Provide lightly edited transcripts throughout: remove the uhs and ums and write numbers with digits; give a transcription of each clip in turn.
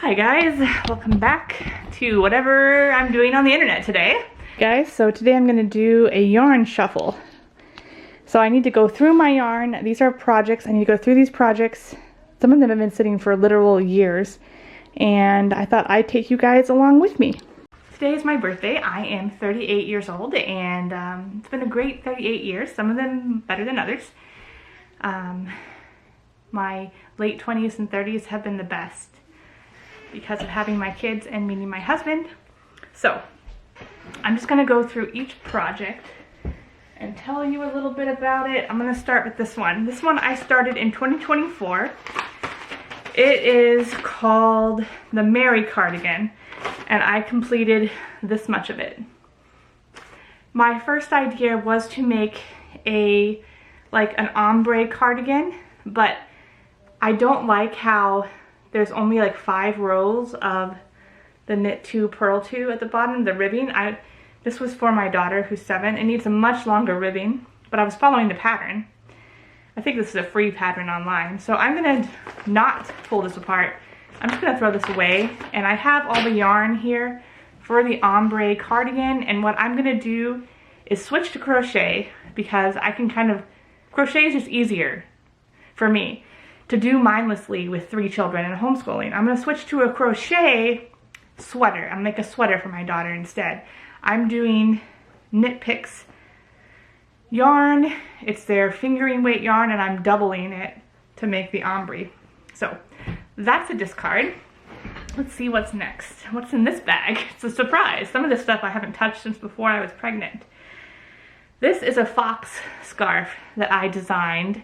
Hi guys, welcome back to whatever I'm doing on the internet today. Guys, so today I'm going to do a yarn shuffle. So I need to go through my yarn. These are projects. I need to go through these projects. Some of them have been sitting for literal years. And I thought I'd take you guys along with me. Today is my birthday. I am 38 years old and it's been a great 38 years. Some of them better than others. My late 20s and 30s have been the best because of having my kids and meeting my husband. So I'm just gonna go through each project and tell you a little bit about it. I'm gonna start with this one. This one I started in 2024. It is called the Mary cardigan and I completed this much of it. My first idea was to make an ombre cardigan, but I don't like how there's only like 5 rows of the knit 2 purl 2 at the bottom, the ribbing. This was for my daughter who's 7. It needs a much longer ribbing, but I was following the pattern. I think this is a free pattern online. So I'm gonna not pull this apart. I'm just gonna throw this away. And I have all the yarn here for the ombre cardigan. And what I'm gonna do is switch to crochet because I can crochet is just easier for me to do mindlessly with 3 children and homeschooling. I'm gonna switch to a crochet sweater. I'm gonna make a sweater for my daughter instead. I'm doing Knit Picks yarn. It's their fingering weight yarn and I'm doubling it to make the ombre. So that's a discard. Let's see what's next. What's in this bag? It's a surprise. Some of this stuff I haven't touched since before I was pregnant. This is a fox scarf that I designed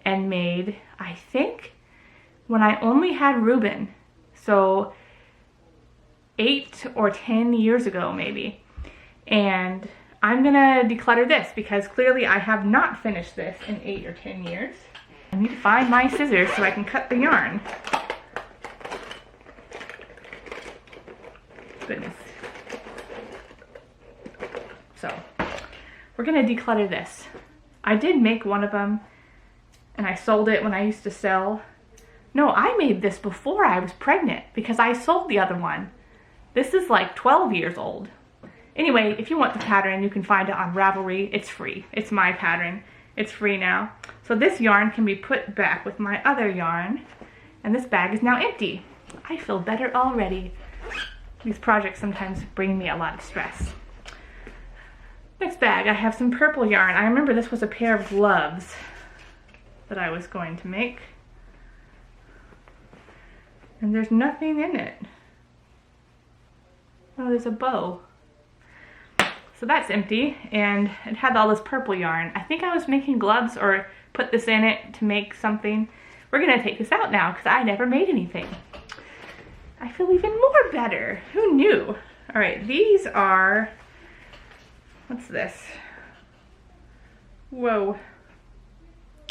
and made, I think, when I only had Reuben. So 8 or 10 years ago maybe. And I'm gonna declutter this because clearly I have not finished this in 8 or 10 years. I need to find my scissors so I can cut the yarn. Goodness. So we're gonna declutter this. I did make one of them and I sold it when I used to sell. No, I made this before I was pregnant because I sold the other one. This is like 12 years old. Anyway, if you want the pattern, you can find it on Ravelry. It's free. It's my pattern. It's free now. So this yarn can be put back with my other yarn. And this bag is now empty. I feel better already. These projects sometimes bring me a lot of stress. Next bag, I have some purple yarn. I remember this was a pair of gloves that I was going to make. And there's nothing in it. Oh, there's a bow. So that's empty, and it had all this purple yarn. I think I was making gloves or put this in it to make something. We're gonna take this out now because I never made anything. I feel even more better. Who knew? All right, these are, what's this? Whoa.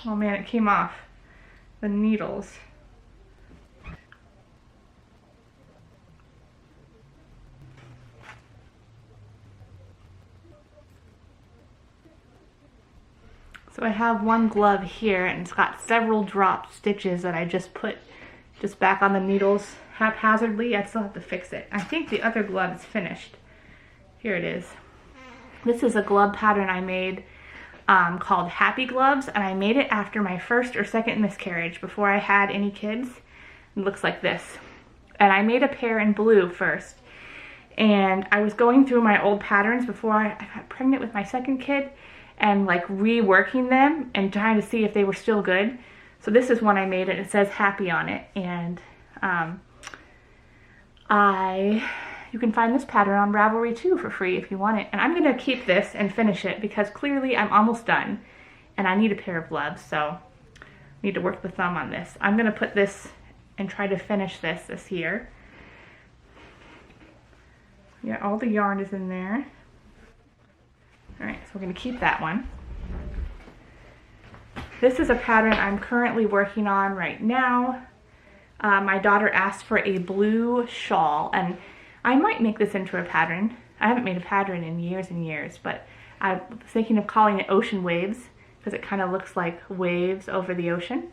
Oh man, it came off. The needles. So I have one glove here and it's got several drop stitches that I just put back on the needles haphazardly. I still have to fix it. I think the other glove is finished. Here it is. This is a glove pattern I made called Happy Gloves, and I made it after my first or second miscarriage before I had any kids. It looks like this. And I made a pair in blue first. And I was going through my old patterns before I got pregnant with my second kid and like reworking them and trying to see if they were still good. So this is one I made and it says Happy on it. And you can find this pattern on Ravelry too for free if you want it. And I'm gonna keep this and finish it because clearly I'm almost done and I need a pair of gloves, so I need to work the thumb on this. I'm gonna put this and try to finish this here. Yeah, all the yarn is in there. All right, so we're gonna keep that one. This is a pattern I'm currently working on right now. My daughter asked for a blue shawl, and I might make this into a pattern. I haven't made a pattern in years and years, but I was thinking of calling it Ocean Waves because it kind of looks like waves over the ocean.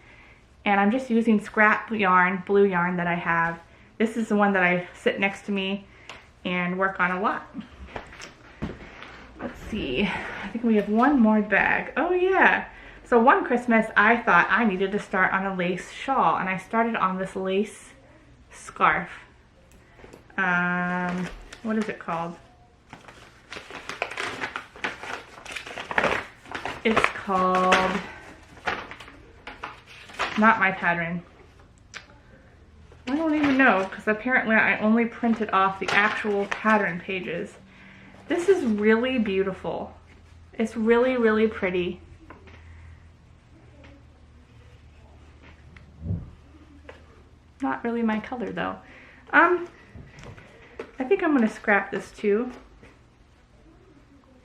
And I'm just using scrap yarn, blue yarn that I have This is the one that I sit next to me and work on a lot. Let's see, I think we have one more bag. Oh yeah, so one Christmas I thought I needed to start on a lace shawl, and I started on this lace scarf. What is it called? It's called, not My Pattern. I don't even know, because apparently I only printed off the actual pattern pages. This is really beautiful. It's really, really pretty. Not really my color though. I think I'm gonna scrap this too.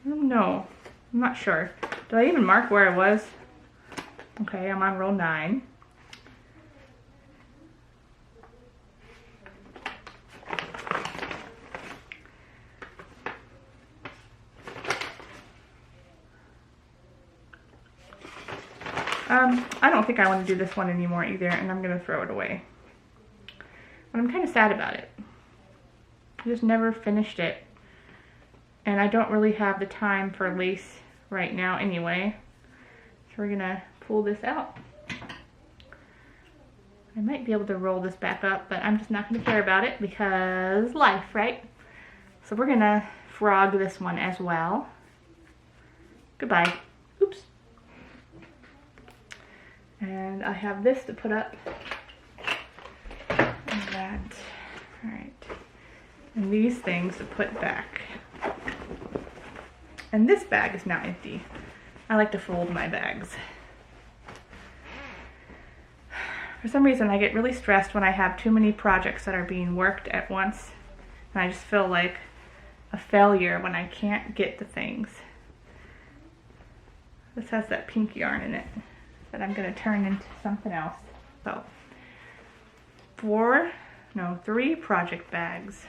I don't know. I'm not sure. Did I even mark where I was? Okay, I'm on row 9. I don't think I want to do this one anymore either, and I'm gonna throw it away. But I'm kind of sad about it. I just never finished it. And I don't really have the time for lace right now anyway. So we're gonna pull this out. I might be able to roll this back up, but I'm just not gonna care about it because life, right? So we're gonna frog this one as well. Goodbye. Oops. And I have this to put up. And that. Alright. And these things to put back. And this bag is now empty. I like to fold my bags. For some reason I get really stressed when I have too many projects that are being worked at once. And I just feel like a failure when I can't get the things. This has that pink yarn in it that I'm going to turn into something else. So, 3 project bags.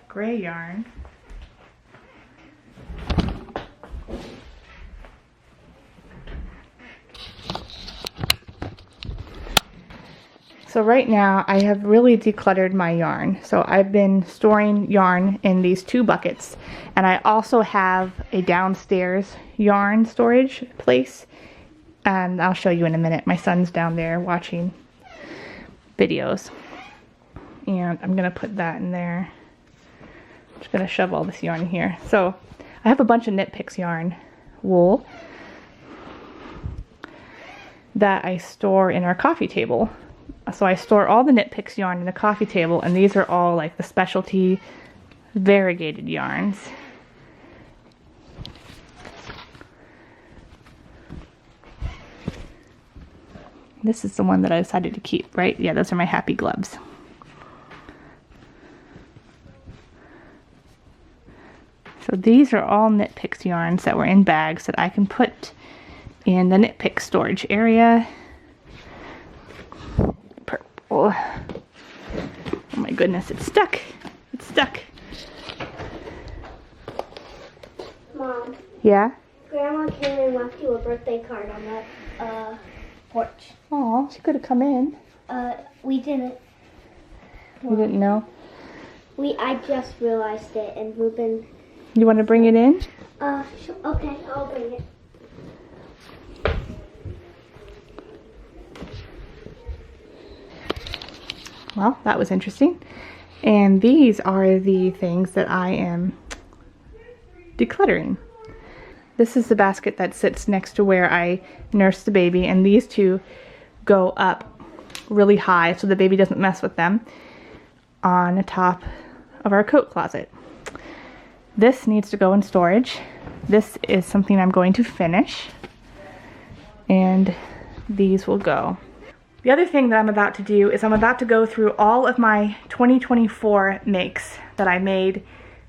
Gray yarn. So right now I have really decluttered my yarn. So I've been storing yarn in these 2 buckets, and I also have a downstairs yarn storage place, and I'll show you in a minute. My son's down there watching videos, and I'm gonna put that in there. I'm just gonna shove all this yarn in here. So I have a bunch of Knit Picks yarn wool that I store in our coffee table. So I store all the Knit Picks yarn in the coffee table, and these are all like the specialty variegated yarns. This is the one that I decided to keep, right? Yeah, those are my happy gloves. So these are all Knit Picks yarns that were in bags that I can put in the Knit Pick storage area. Purple. Oh my goodness, it's stuck. It's stuck. Mom. Yeah? Grandma came and left you a birthday card on that porch. Oh, she could have come in. We didn't. You didn't know? I just realized it, and Ruben. You want to bring it in? Okay, I'll bring it. Well, that was interesting. And these are the things that I am decluttering. This is the basket that sits next to where I nurse the baby, and these 2 go up really high so the baby doesn't mess with them on the top of our coat closet. This needs to go in storage. This is something I'm going to finish, and these will go. The other thing that I'm about to do is I'm about to go through all of my 2024 makes that I made,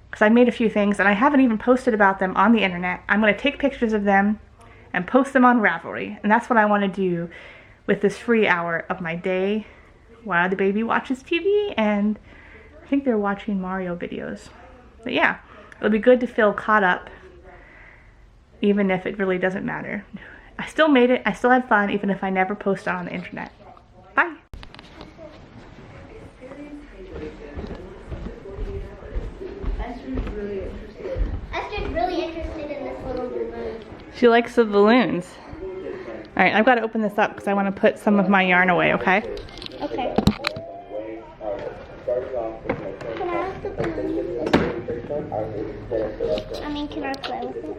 because I made a few things and I haven't even posted about them on the internet. I'm going to take pictures of them and post them on Ravelry, and that's what I want to do with this free hour of my day while the baby watches TV, and I think they're watching Mario videos. But yeah, it'll be good to feel caught up, even if it really doesn't matter. I still made it, I still had fun, even if I never post it on the internet. Bye! She likes the balloons. All right, I've got to open this up because I want to put some of my yarn away, okay? Okay. Can I have the balloon? I mean, can I play with it?